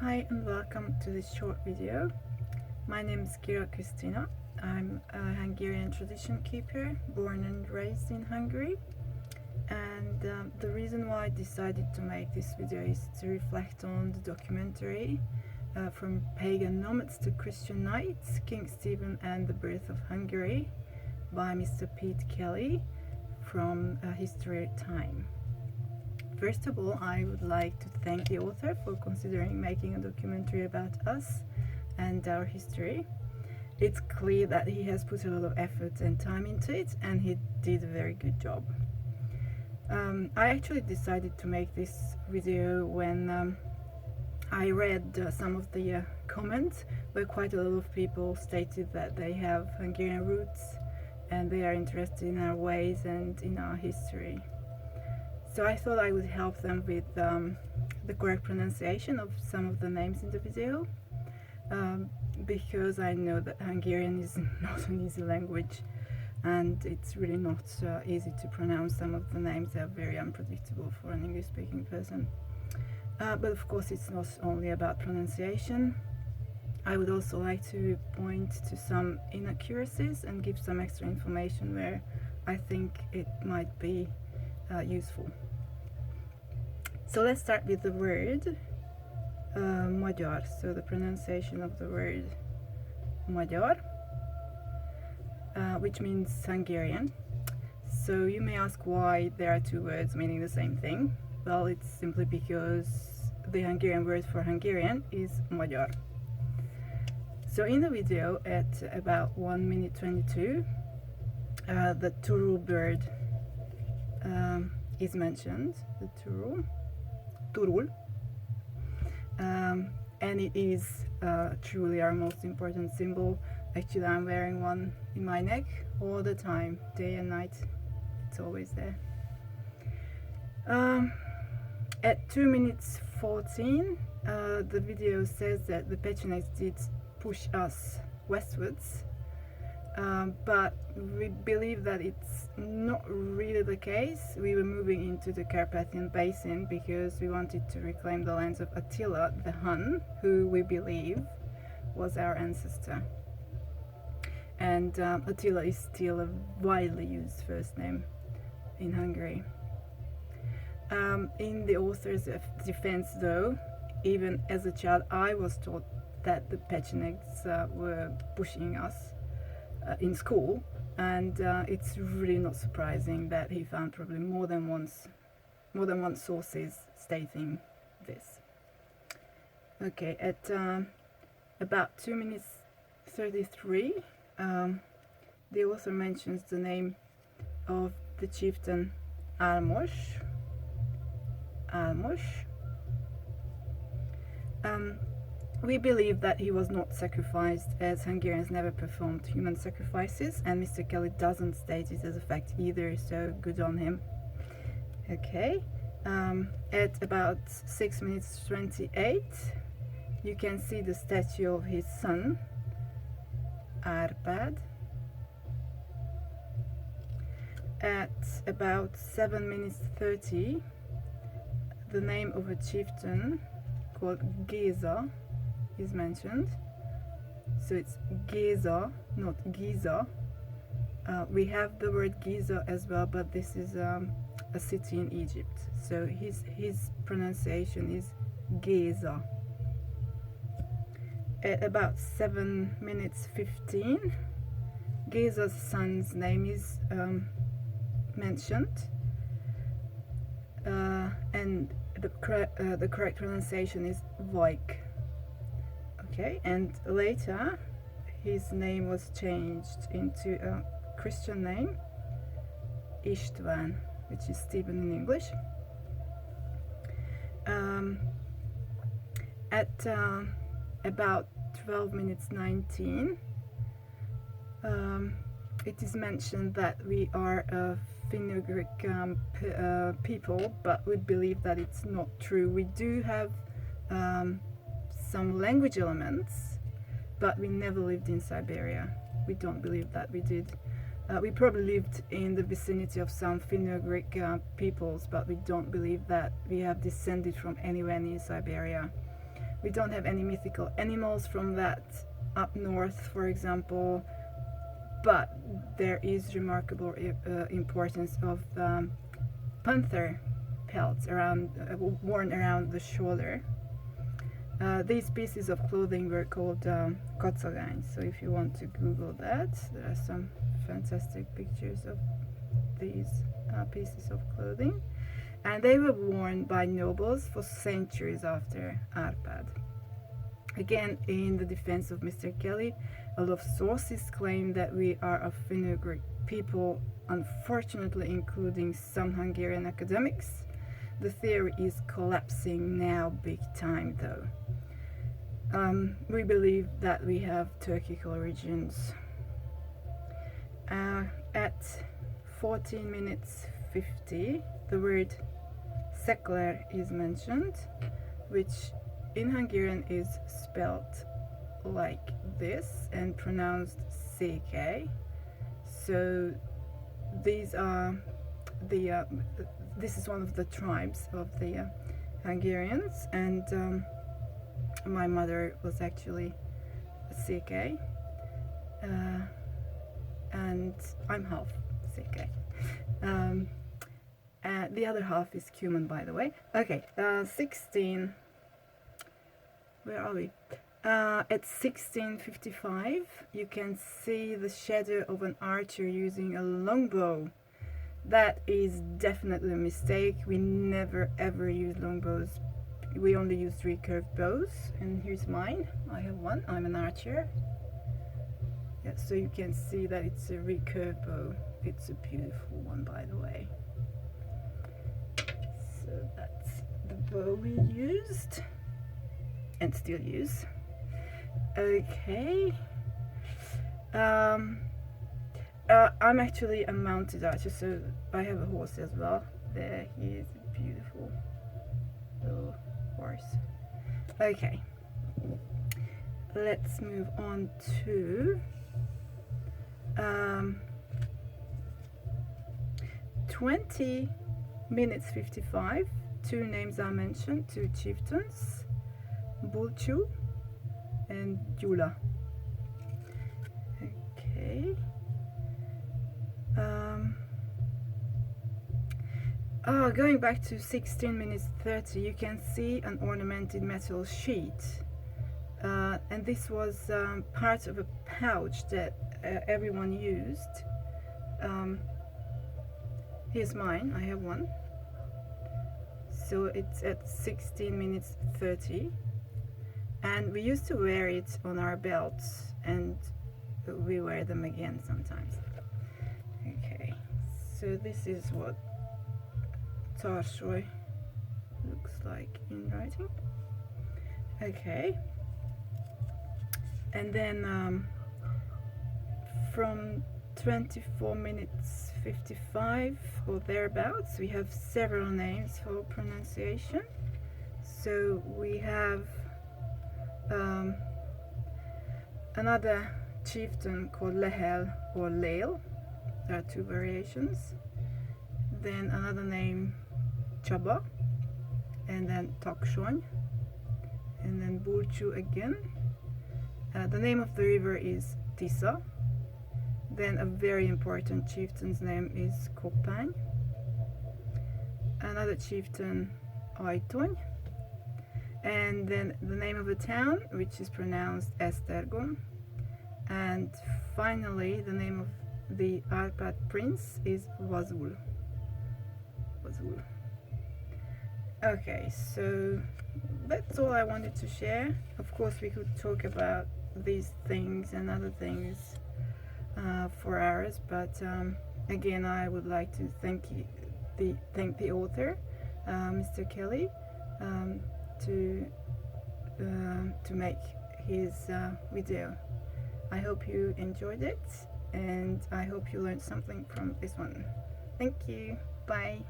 Hi and welcome to this short video. My name is Kira Kristina. I'm a Hungarian tradition keeper, born and raised in Hungary. And the reason why I decided to make this video is to reflect on the documentary From Pagan Nomads to Christian Knights, King Stephen and the Birth of Hungary by Mr. Pete Kelly from History Time. First of all, I would like to thank the author for considering making a documentary about us and our history. It's clear that he has put a lot of effort and time into it, and he did a very good job. I actually decided to make this video when I read some of the comments where quite a lot of people stated that they have Hungarian roots and they are interested in our ways and in our history. So I thought I would help them with the correct pronunciation of some of the names in the video, because I know that Hungarian is not an easy language and it's really not easy to pronounce some of the names. They are very unpredictable for an English-speaking person. But of course it's not only about pronunciation. I would also like to point to some inaccuracies and give some extra information where I think it might be useful. So let's start with the word magyar, so the pronunciation of the word magyar, which means Hungarian. So you may ask why there are two words meaning the same thing. Well, it's simply because the Hungarian word for Hungarian is magyar. So in the video at about 1 minute 22, the turul bird is mentioned, the turul, and it is truly our most important symbol. Actually, I'm wearing one in my neck all the time, day and night. It's always there. At 2 minutes 14, the video says that the Pechenegs did push us westwards. But we believe that it's not really the case. We were moving into the Carpathian Basin because we wanted to reclaim the lands of Attila the Hun, who we believe was our ancestor. And Attila is still a widely used first name in Hungary. In the author's defense, though, even as a child, I was taught that the Pechenegs were pushing us in school, and it's really not surprising that he found probably more than one sources stating this. Okay, at about 2 minutes 33, the author mentions the name of the chieftain Almos. We believe that he was not sacrificed, as Hungarians never performed human sacrifices, and Mr. Kelly doesn't state it as a fact either, so good on him. Okay, at about 6 minutes 28, you can see the statue of his son, Árpád. At about 7 minutes 30, the name of a chieftain called Géza is mentioned. So it's Géza, not Giza. We have the word Giza as well, but this is a city in Egypt. So his pronunciation is Géza. At about 7 minutes 15, Géza's son's name is mentioned, and the correct pronunciation is Vajk. Okay, and later his name was changed into a Christian name, István, which is Stephen in English. At about 12 minutes 19, it is mentioned that we are a Finno-Ugric people, but we believe that it's not true. We do have some language elements, but we never lived in Siberia. We don't believe that we did. We probably lived in the vicinity of some Finno-Ugric peoples, but we don't believe that we have descended from anywhere near Siberia. We don't have any mythical animals from that up north, for example, but there is remarkable importance of panther pelts worn around the shoulder. These pieces of clothing were called kocogany. So if you want to Google that, there are some fantastic pictures of these pieces of clothing. And they were worn by nobles for centuries after Arpad. Again, in the defense of Mr. Kelly, a lot of sources claim that we are a Finno-Ugric people, unfortunately including some Hungarian academics. The theory is collapsing now big time though. We believe that we have Turkic origins. At 14 minutes 50, the word sekler is mentioned, which in Hungarian is spelled like this and pronounced CK. So these are this is one of the tribes of the Hungarians, and my mother was actually a CK, and I'm half CK. The other half is Cuman, by the way. Okay, 16. Where are we? At 16:55, you can see the shadow of an archer using a longbow. That is definitely a mistake. We never ever use longbows. We only use recurved bows, and here's mine. I have one. I'm an archer. Yeah, so you can see that it's a recurved bow. It's a beautiful one, by the way. So that's the bow we used and still use. Okay. I'm actually a mounted archer, so I have a horse as well. There he is, a beautiful little horse. Okay, let's move on to 20 minutes 55. Two names are mentioned, two chieftains, Bulchu and Jula. Okay. Going back to 16 minutes 30, you can see an ornamented metal sheet, and this was part of a pouch that everyone used. Here's mine, I have one. So it's at 16 minutes 30, and we used to wear it on our belts, and we wear them again sometimes. Okay, so this is what Tarsoy looks like in writing. Okay, and then from 24 minutes 55 or thereabouts, we have several names for pronunciation. So we have another chieftain called Lehel or Leil. There are two variations. Then another name, Chaba, and then Takshon, and then Bulchu again. The name of the river is Tisa. Then a very important chieftain's name is Kopan. Another chieftain, Aiton. And then the name of a town, which is pronounced Esztergom. And finally, the name of the Arpad prince is Vazul. Okay, so that's all I wanted to share. Of course, we could talk about these things and other things for hours, but again, I would like to thank the author, Mr. Kelly, to make his video. I hope you enjoyed it, and I hope you learned something from this one. Thank you. Bye.